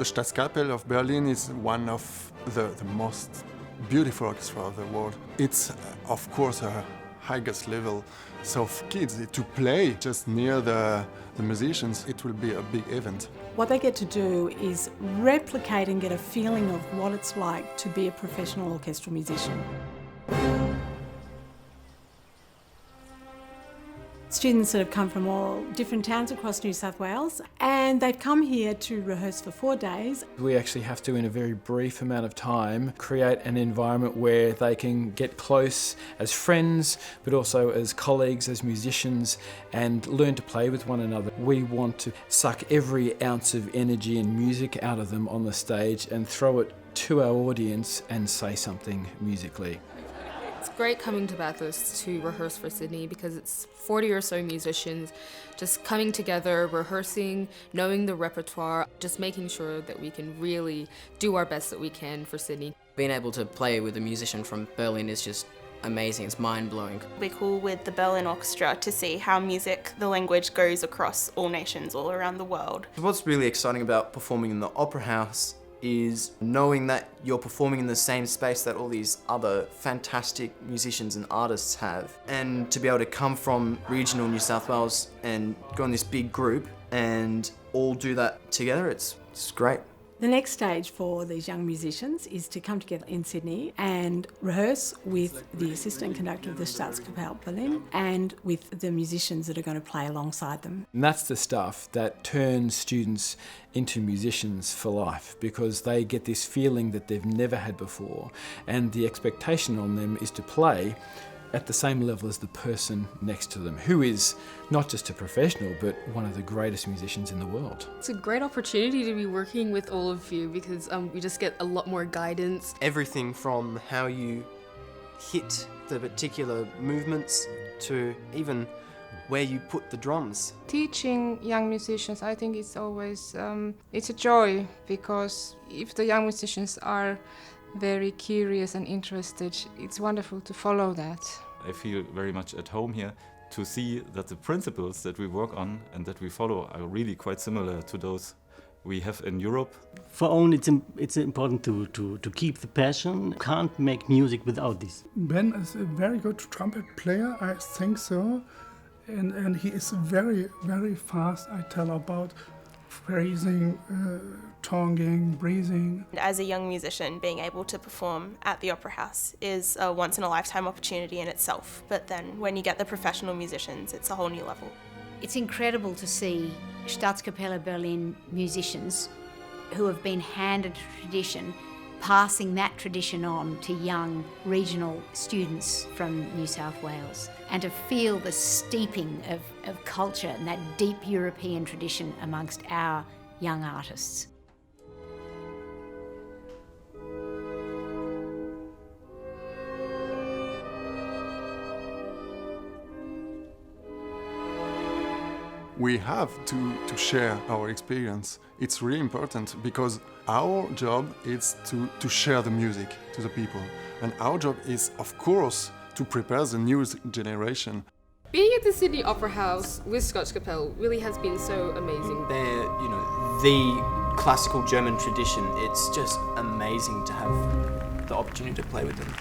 The Staatskapelle of Berlin is one of the most beautiful orchestra of the world. It's, of course, a highest level. So for kids to play just near the musicians, it will be a big event. What they get to do is replicate and get a feeling of what it's like to be a professional orchestral musician. Students that have come from all different towns across New South Wales, and they've come here to rehearse for 4 days. We actually have to, in a very brief amount of time, create an environment where they can get close as friends, but also as colleagues, as musicians, and learn to play with one another. We want to suck every ounce of energy and music out of them on the stage and throw it to our audience and say something musically. It's great coming to Bathurst to rehearse for Sydney because it's 40 or so musicians just coming together, rehearsing, knowing the repertoire, just making sure that we can really do our best that we can for Sydney. Being able to play with a musician from Berlin is just amazing, it's mind-blowing. It'll be cool with the Berlin Orchestra to see how music, the language, goes across all nations all around the world. What's really exciting about performing in the Opera House is knowing that you're performing in the same space that all these other fantastic musicians and artists have. And to be able to come from regional New South Wales and go in this big group and all do that together, it's great. The next stage for these young musicians is to come together in Sydney and rehearse with the assistant conductor of the Staatskapelle Berlin and with the musicians that are going to play alongside them. And that's the stuff that turns students into musicians for life, because they get this feeling that they've never had before, and the expectation on them is to play at the same level as the person next to them, who is not just a professional, but one of the greatest musicians in the world. It's a great opportunity to be working with all of you because we just get a lot more guidance. Everything from how you hit the particular movements to even where you put the drums. Teaching young musicians, I think it's always it's a joy, because if the young musicians are very curious and interested, it's wonderful to follow that. I feel very much at home here to see that the principles that we work on and that we follow are really quite similar to those we have in Europe. For Owen, it's important to keep the passion. Can't make music without this. Ben is a very good trumpet player, I think so. And he is very, very fast. I tell about phrasing, tonguing, breathing. As a young musician, being able to perform at the Opera House is a once-in-a-lifetime opportunity in itself. But then when you get the professional musicians, it's a whole new level. It's incredible to see Staatskapelle Berlin musicians who have been handed tradition, passing that tradition on to young regional students from New South Wales, and to feel the steeping of culture and that deep European tradition amongst our young artists. We have to share our experience. It's really important because our job is to share the music to the people. And our job is, of course, to prepare the new generation. Being at the Sydney Opera House with Staatskapelle really has been so amazing. They're, the classical German tradition. It's just amazing to have the opportunity to play with them.